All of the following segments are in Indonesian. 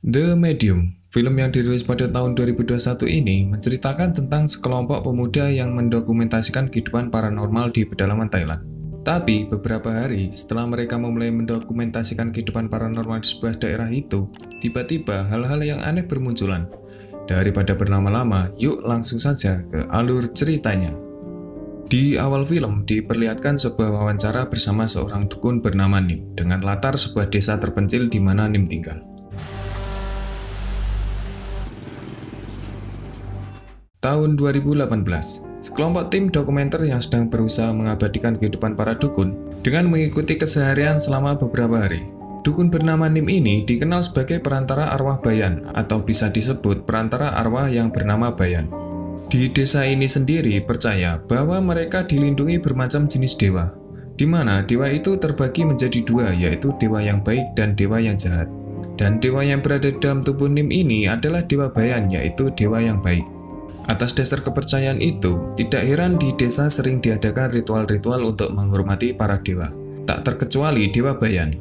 The Medium, film yang dirilis pada tahun 2021 ini menceritakan tentang sekelompok pemuda yang mendokumentasikan kehidupan paranormal di pedalaman Thailand. Tapi beberapa hari setelah mereka memulai mendokumentasikan kehidupan paranormal di sebuah daerah itu, tiba-tiba hal-hal yang aneh bermunculan. Daripada berlama-lama, yuk langsung saja ke alur ceritanya. Di awal film diperlihatkan sebuah wawancara bersama seorang dukun bernama Nim dengan latar sebuah desa terpencil di mana Nim tinggal. Tahun 2018, sekelompok tim dokumenter yang sedang berusaha mengabadikan kehidupan para dukun dengan mengikuti keseharian selama beberapa hari. Dukun bernama Nim ini dikenal sebagai perantara arwah Bayan atau bisa disebut perantara arwah yang bernama Bayan. Di desa ini sendiri percaya bahwa mereka dilindungi bermacam jenis dewa, di mana dewa itu terbagi menjadi dua, yaitu dewa yang baik dan dewa yang jahat. Dan dewa yang berada di dalam tubuh Nim ini adalah dewa Bayan, yaitu dewa yang baik. Atas dasar kepercayaan itu, tidak heran di desa sering diadakan ritual-ritual untuk menghormati para dewa, tak terkecuali dewa Bayan.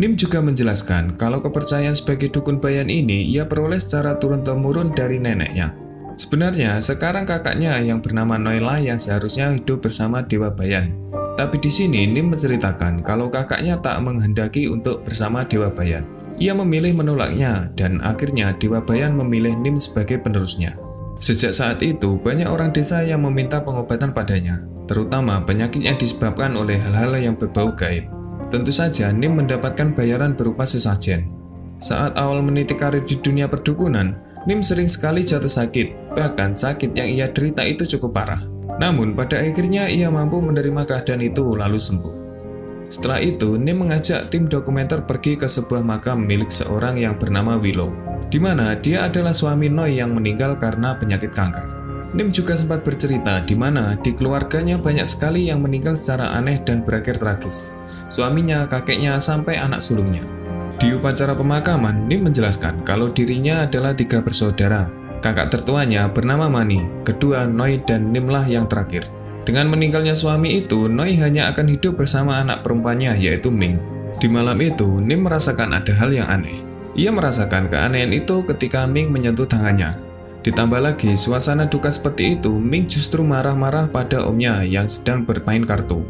Nim juga menjelaskan kalau kepercayaan sebagai dukun Bayan ini ia peroleh secara turun-temurun dari neneknya. Sebenarnya, sekarang kakaknya yang bernama Noila yang seharusnya hidup bersama dewa Bayan. Tapi di sini Nim menceritakan kalau kakaknya tak menghendaki untuk bersama dewa Bayan. Ia memilih menolaknya dan akhirnya dewa Bayan memilih Nim sebagai penerusnya. Sejak saat itu, banyak orang desa yang meminta pengobatan padanya, terutama penyakit yang disebabkan oleh hal-hal yang berbau gaib. Tentu saja, Nim mendapatkan bayaran berupa sesajen. Saat awal meniti karir di dunia perdukunan, Nim sering sekali jatuh sakit, bahkan sakit yang ia derita itu cukup parah. Namun, pada akhirnya ia mampu menerima keadaan itu lalu sembuh. Setelah itu, Nim mengajak tim dokumenter pergi ke sebuah makam milik seorang yang bernama Willow, di mana dia adalah suami Noi yang meninggal karena penyakit kanker. Nim juga sempat bercerita di mana di keluarganya banyak sekali yang meninggal secara aneh dan berakhir tragis. Suaminya, kakeknya, sampai anak sulungnya. Di upacara pemakaman, Nim menjelaskan kalau dirinya adalah 3 bersaudara. Kakak tertuanya bernama Mani, kedua Noi, dan Nimlah yang terakhir. Dengan meninggalnya suami itu, Noi hanya akan hidup bersama anak perempuannya yaitu Ming. Di malam itu, Nim merasakan ada hal yang aneh. Ia merasakan keanehan itu ketika Ming menyentuh tangannya. Ditambah lagi, suasana duka seperti itu, Ming justru marah-marah pada omnya yang sedang bermain kartu.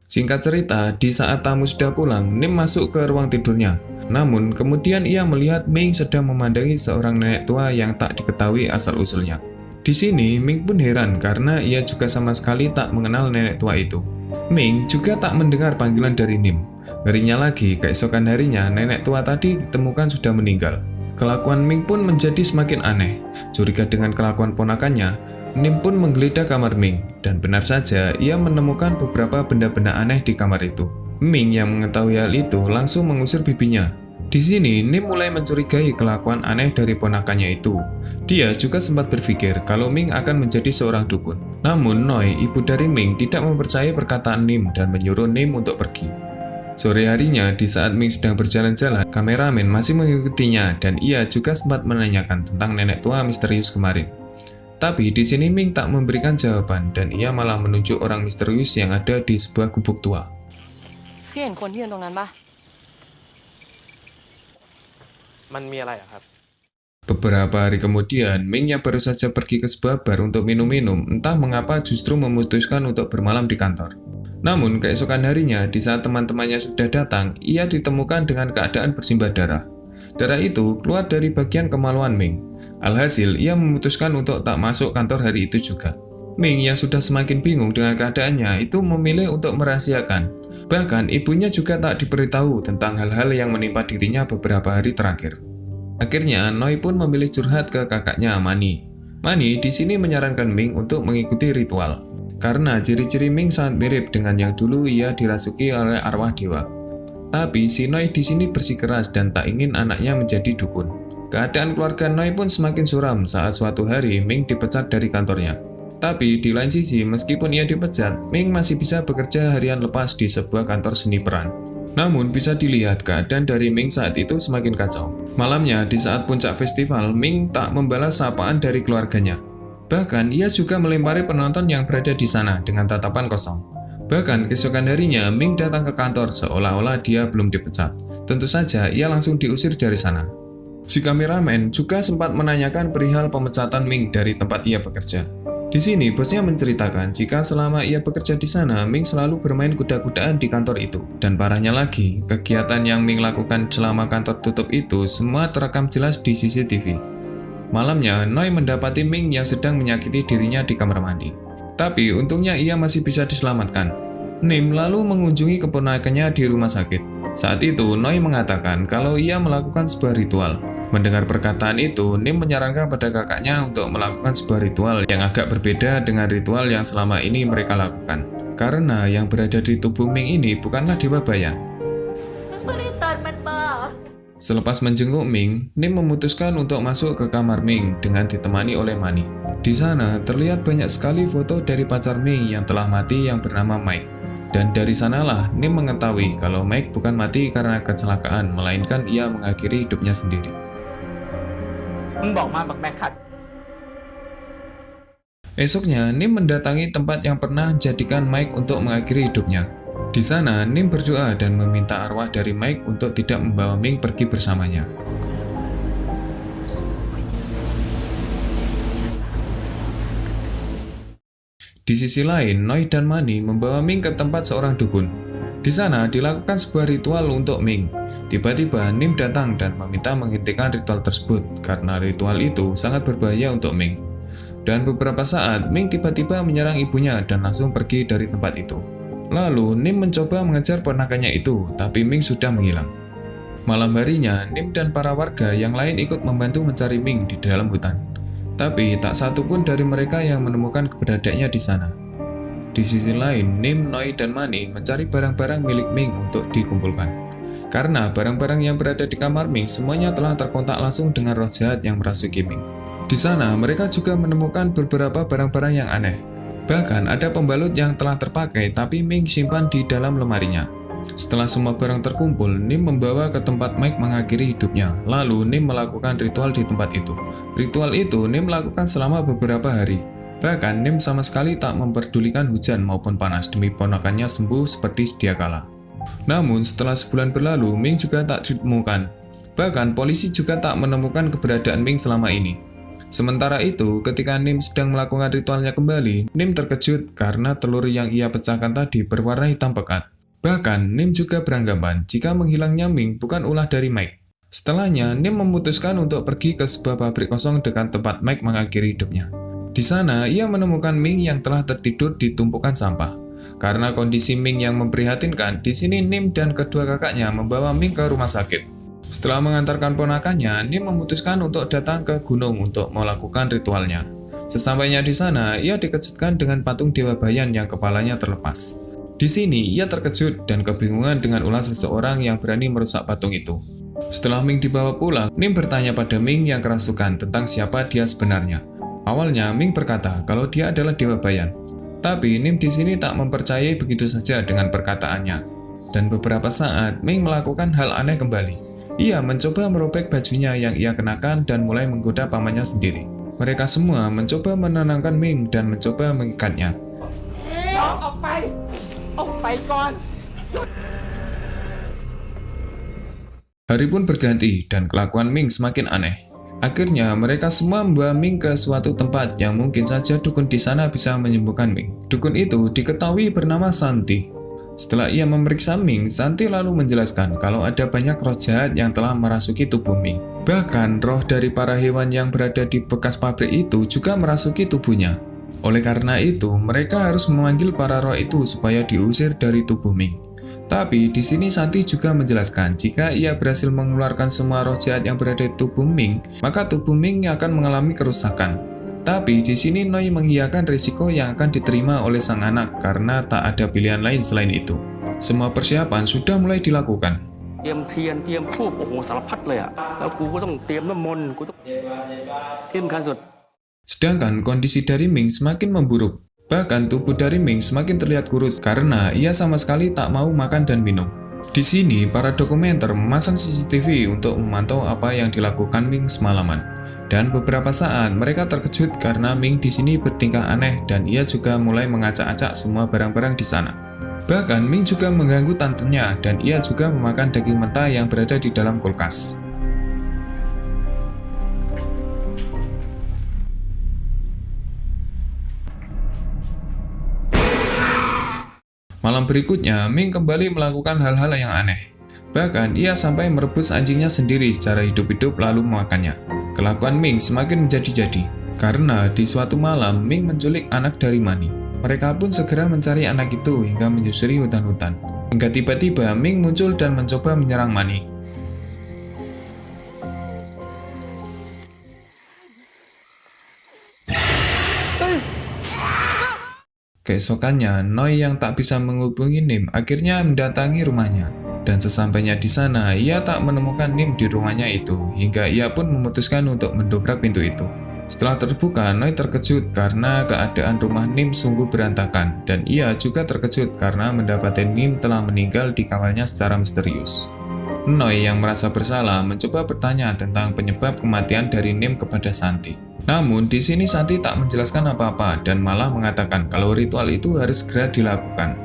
Singkat cerita, di saat tamu sudah pulang, Nim masuk ke ruang tidurnya. Namun, kemudian ia melihat Ming sedang memandangi seorang nenek tua yang tak diketahui asal-usulnya. Di sini, Ming pun heran karena ia juga sama sekali tak mengenal nenek tua itu. Ming juga tak mendengar panggilan dari Nim. Ngerinya lagi, keesokan harinya nenek tua tadi ditemukan sudah meninggal. Kelakuan Ming pun menjadi semakin aneh. Curiga dengan kelakuan ponakannya, Nim pun menggeledah kamar Ming, dan benar saja ia menemukan beberapa benda-benda aneh di kamar itu. Ming yang mengetahui hal itu langsung mengusir bibinya. Di sini, Nim mulai mencurigai kelakuan aneh dari ponakannya itu. Dia juga sempat berpikir kalau Ming akan menjadi seorang dukun. Namun, Noi, ibu dari Ming, tidak mempercayai perkataan Nim dan menyuruh Nim untuk pergi. Sore harinya, di saat Ming sedang berjalan-jalan, kameramen masih mengikutinya dan ia juga sempat menanyakan tentang nenek tua misterius kemarin. Tapi di sini Ming tak memberikan jawaban dan ia malah menunjuk orang misterius yang ada di sebuah gubuk tua. Beberapa hari kemudian, Ming yang baru saja pergi ke sebuah bar untuk minum-minum, entah mengapa justru memutuskan untuk bermalam di kantor. Namun, keesokan harinya, di saat teman-temannya sudah datang, ia ditemukan dengan keadaan bersimbah darah. Darah itu keluar dari bagian kemaluan Ming. Alhasil, ia memutuskan untuk tak masuk kantor hari itu juga. Ming yang sudah semakin bingung dengan keadaannya itu memilih untuk merahasiakan. Bahkan, ibunya juga tak diberitahu tentang hal-hal yang menimpa dirinya beberapa hari terakhir. Akhirnya, Noi pun memilih curhat ke kakaknya Mani. Mani di sini menyarankan Ming untuk mengikuti ritual, karena ciri-ciri Ming sangat mirip dengan yang dulu ia dirasuki oleh arwah dewa. Tapi si Noi di sini bersikeras dan tak ingin anaknya menjadi dukun. Keadaan keluarga Noi pun semakin suram saat suatu hari Ming dipecat dari kantornya. Tapi di lain sisi, meskipun ia dipecat, Ming masih bisa bekerja harian lepas di sebuah kantor seni peran. Namun bisa dilihat keadaan dari Ming saat itu semakin kacau. Malamnya, di saat puncak festival, Ming tak membalas sapaan dari keluarganya. Bahkan ia juga melempari penonton yang berada di sana dengan tatapan kosong. Bahkan keesokan harinya, Ming datang ke kantor seolah-olah dia belum dipecat. Tentu saja, ia langsung diusir dari sana. Si kameramen juga sempat menanyakan perihal pemecatan Ming dari tempat ia bekerja. Di sini, bosnya menceritakan jika selama ia bekerja di sana, Ming selalu bermain kuda-kudaan di kantor itu. Dan parahnya lagi, kegiatan yang Ming lakukan selama kantor tutup itu semua terekam jelas di CCTV. Malamnya, Noi mendapati Ming yang sedang menyakiti dirinya di kamar mandi. Tapi untungnya ia masih bisa diselamatkan. Nim lalu mengunjungi keponakannya di rumah sakit. Saat itu, Noi mengatakan kalau ia melakukan sebuah ritual. Mendengar perkataan itu, Nim menyarankan pada kakaknya untuk melakukan sebuah ritual yang agak berbeda dengan ritual yang selama ini mereka lakukan. Karena yang berada di tubuh Ming ini bukanlah Dewa Bayan. Selepas menjenguk Ming, Nim memutuskan untuk masuk ke kamar Ming dengan ditemani oleh Mani. Di sana terlihat banyak sekali foto dari pacar Ming yang telah mati yang bernama Mike. Dan dari sanalah Nim mengetahui kalau Mike bukan mati karena kecelakaan, melainkan ia mengakhiri hidupnya sendiri. Esoknya, Nim mendatangi tempat yang pernah menjadikan Mike untuk mengakhiri hidupnya. Di sana, Nim berdoa dan meminta arwah dari Mike untuk tidak membawa Ming pergi bersamanya. Di sisi lain, Noi dan Mani membawa Ming ke tempat seorang dukun. Di sana dilakukan sebuah ritual untuk Ming. Tiba-tiba Nim datang dan meminta menghentikan ritual tersebut karena ritual itu sangat berbahaya untuk Ming. Dan beberapa saat, Ming tiba-tiba menyerang ibunya dan langsung pergi dari tempat itu. Lalu, Nim mencoba mengejar ponakannya itu, tapi Ming sudah menghilang. Malam harinya, Nim dan para warga yang lain ikut membantu mencari Ming di dalam hutan. Tapi, tak satu pun dari mereka yang menemukan keberadaannya di sana. Di sisi lain, Nim, Noi, dan Mani mencari barang-barang milik Ming untuk dikumpulkan. Karena barang-barang yang berada di kamar Ming semuanya telah terkontak langsung dengan roh jahat yang merasuki Ming. Di sana, mereka juga menemukan beberapa barang-barang yang aneh. Bahkan ada pembalut yang telah terpakai tapi Ming simpan di dalam lemarinya. Setelah semua barang terkumpul, Nim membawa ke tempat Mike mengakhiri hidupnya. Lalu Nim melakukan ritual di tempat itu. Ritual itu Nim lakukan selama beberapa hari. Bahkan Nim sama sekali tak memperdulikan hujan maupun panas demi ponakannya sembuh seperti sedia kala. Namun setelah sebulan berlalu, Ming juga tak ditemukan. Bahkan polisi juga tak menemukan keberadaan Ming selama ini. Sementara itu, ketika Nim sedang melakukan ritualnya kembali, Nim terkejut karena telur yang ia pecahkan tadi berwarna hitam pekat. Bahkan, Nim juga beranggapan jika menghilangnya Ming bukan ulah dari Mike. Setelahnya, Nim memutuskan untuk pergi ke sebuah pabrik kosong dekat tempat Mike mengakhiri hidupnya. Di sana, ia menemukan Ming yang telah tertidur di tumpukan sampah. Karena kondisi Ming yang memprihatinkan, di sini Nim dan kedua kakaknya membawa Ming ke rumah sakit. Setelah mengantarkan ponakannya, Nim memutuskan untuk datang ke gunung untuk melakukan ritualnya. Sesampainya di sana, ia dikejutkan dengan patung Dewa Bayan yang kepalanya terlepas. Di sini, ia terkejut dan kebingungan dengan ulah seseorang yang berani merusak patung itu. Setelah Ming dibawa pulang, Nim bertanya pada Ming yang kerasukan tentang siapa dia sebenarnya. Awalnya, Ming berkata kalau dia adalah Dewa Bayan. Tapi Nim di sini tak mempercayai begitu saja dengan perkataannya. Dan beberapa saat, Ming melakukan hal aneh kembali. Ia mencoba merobek bajunya yang ia kenakan dan mulai menggoda pamannya sendiri. Mereka semua mencoba menenangkan Ming dan mencoba mengikatnya. Hari pun berganti dan kelakuan Ming semakin aneh. Akhirnya mereka semua membawa Ming ke suatu tempat yang mungkin saja dukun di sana bisa menyembuhkan Ming. Dukun itu diketahui bernama Santi. Setelah ia memeriksa Ming, Santi lalu menjelaskan kalau ada banyak roh jahat yang telah merasuki tubuh Ming. Bahkan roh dari para hewan yang berada di bekas pabrik itu juga merasuki tubuhnya. Oleh karena itu, mereka harus memanggil para roh itu supaya diusir dari tubuh Ming. Tapi di sini Santi juga menjelaskan jika ia berhasil mengeluarkan semua roh jahat yang berada di tubuh Ming, maka tubuh Ming akan mengalami kerusakan. Tapi di sini Noi mengiyakan risiko yang akan diterima oleh sang anak karena tak ada pilihan lain selain itu. Semua persiapan sudah mulai dilakukan. Sedangkan kondisi dari Ming semakin memburuk. Bahkan tubuh dari Ming semakin terlihat kurus karena ia sama sekali tak mau makan dan minum. Di sini para dokumenter memasang CCTV untuk memantau apa yang dilakukan Ming semalaman. Dan beberapa saat mereka terkejut karena Ming di sini bertingkah aneh dan ia juga mulai mengacak-acak semua barang-barang di sana. Bahkan Ming juga mengganggu tantenya dan ia juga memakan daging mentah yang berada di dalam kulkas. Malam berikutnya, Ming kembali melakukan hal-hal yang aneh. Bahkan ia sampai merebus anjingnya sendiri secara hidup-hidup lalu memakannya. Kelakuan Ming semakin menjadi-jadi, karena di suatu malam Ming menculik anak dari Mani. Mereka pun segera mencari anak itu hingga menyusuri hutan-hutan. Hingga tiba-tiba Ming muncul dan mencoba menyerang Mani. Keesokannya, Noi yang tak bisa menghubungi Nim akhirnya mendatangi rumahnya. Dan sesampainya di sana, ia tak menemukan Nim di rumahnya itu, hingga ia pun memutuskan untuk mendobrak pintu itu. Setelah terbuka, Noi terkejut karena keadaan rumah Nim sungguh berantakan, dan ia juga terkejut karena mendapati Nim telah meninggal di kamarnya secara misterius. Noi yang merasa bersalah mencoba bertanya tentang penyebab kematian dari Nim kepada Santi. Namun di sini Santi tak menjelaskan apa-apa dan malah mengatakan kalau ritual itu harus segera dilakukan.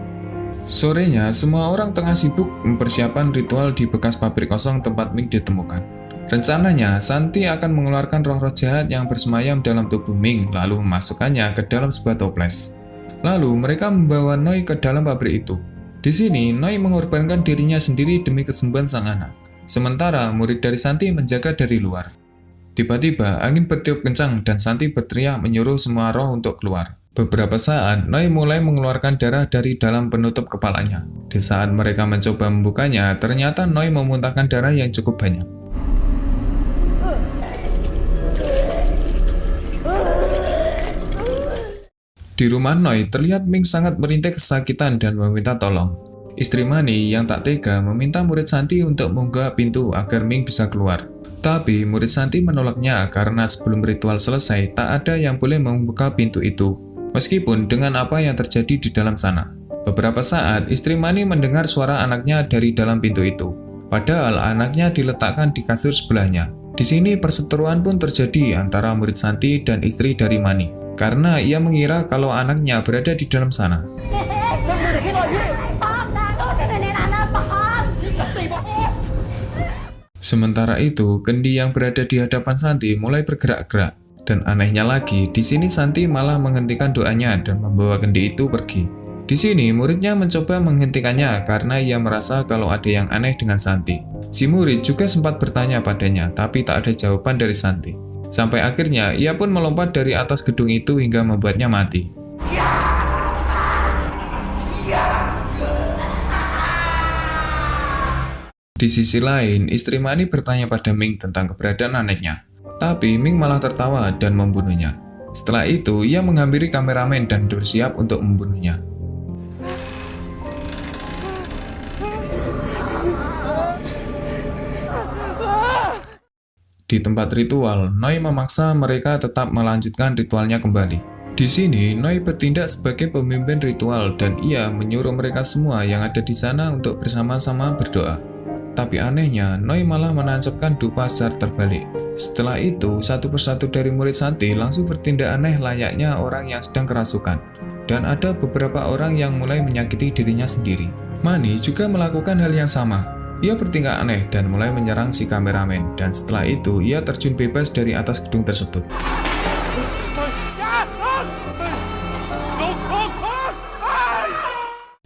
Sorenya, semua orang tengah sibuk mempersiapkan ritual di bekas pabrik kosong tempat Ming ditemukan. Rencananya, Santi akan mengeluarkan roh-roh jahat yang bersemayam dalam tubuh Ming lalu memasukkannya ke dalam sebuah toples. Lalu mereka membawa Noi ke dalam pabrik itu. Di sini, Noi mengorbankan dirinya sendiri demi kesembuhan sang anak. Sementara murid dari Santi menjaga dari luar. Tiba-tiba angin bertiup kencang dan Santi berteriak menyuruh semua roh untuk keluar. Beberapa saat, Noi mulai mengeluarkan darah dari dalam penutup kepalanya. Di saat mereka mencoba membukanya, ternyata Noi memuntahkan darah yang cukup banyak. Di rumah Noi, terlihat Ming sangat merintih kesakitan dan meminta tolong. Istri Mani yang tak tega meminta murid Santi untuk membuka pintu agar Ming bisa keluar. Tapi murid Santi menolaknya karena sebelum ritual selesai tak ada yang boleh membuka pintu itu, meskipun dengan apa yang terjadi di dalam sana. Beberapa saat istri Mani mendengar suara anaknya dari dalam pintu itu, padahal anaknya diletakkan di kasur sebelahnya. Di sini perseteruan pun terjadi antara murid Santi dan istri dari Mani, karena ia mengira kalau anaknya berada di dalam sana. Sementara itu, kendi yang berada di hadapan Santi mulai bergerak-gerak. Dan anehnya lagi, di sini Santi malah menghentikan doanya dan membawa kendi itu pergi. Di sini, muridnya mencoba menghentikannya karena ia merasa kalau ada yang aneh dengan Santi. Si murid juga sempat bertanya padanya, tapi tak ada jawaban dari Santi. Sampai akhirnya, ia pun melompat dari atas gedung itu hingga membuatnya mati. Di sisi lain, istri Mani bertanya pada Ming tentang keberadaan anaknya. Tapi Ming malah tertawa dan membunuhnya. Setelah itu, ia menghampiri kameramen dan bersiap untuk membunuhnya. Di tempat ritual, Noi memaksa mereka tetap melanjutkan ritualnya kembali. Di sini, Noi bertindak sebagai pemimpin ritual dan ia menyuruh mereka semua yang ada di sana untuk bersama-sama berdoa. Tapi anehnya, Noi malah menancapkan dupa secara terbalik. Setelah itu, satu persatu dari murid Santi langsung bertindak aneh layaknya orang yang sedang kerasukan. Dan ada beberapa orang yang mulai menyakiti dirinya sendiri. Mani juga melakukan hal yang sama. Ia bertingkah aneh dan mulai menyerang si kameramen. Dan setelah itu, ia terjun bebas dari atas gedung tersebut.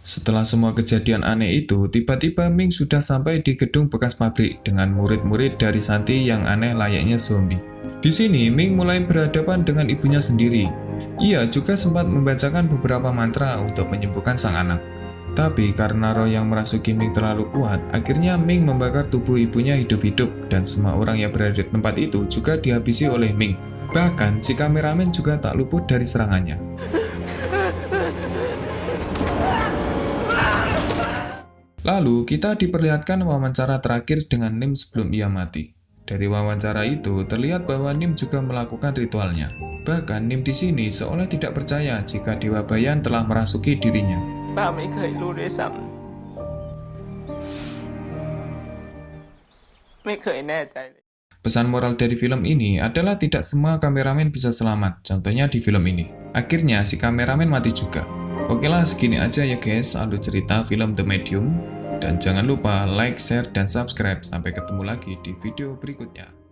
Setelah semua kejadian aneh itu, tiba-tiba Ming sudah sampai di gedung bekas pabrik dengan murid-murid dari Santi yang aneh layaknya zombie. Di sini, Ming mulai berhadapan dengan ibunya sendiri. Ia juga sempat membacakan beberapa mantra untuk menyembuhkan sang anak. Tapi karena roh yang merasuki Ming terlalu kuat, akhirnya Ming membakar tubuh ibunya hidup-hidup dan semua orang yang berada di tempat itu juga dihabisi oleh Ming. Bahkan si kameramen juga tak luput dari serangannya. Lalu, kita diperlihatkan wawancara terakhir dengan Nim sebelum ia mati. Dari wawancara itu, terlihat bahwa Nim juga melakukan ritualnya. Bahkan, Nim di sini seolah tidak percaya jika Dewa Bayan telah merasuki dirinya. Pesan moral dari film ini adalah tidak semua kameramen bisa selamat, contohnya di film ini. Akhirnya, si kameramen mati juga. Oke lah, segini aja ya guys alur cerita film The Medium. Dan jangan lupa like, share, dan subscribe. Sampai ketemu lagi di video berikutnya.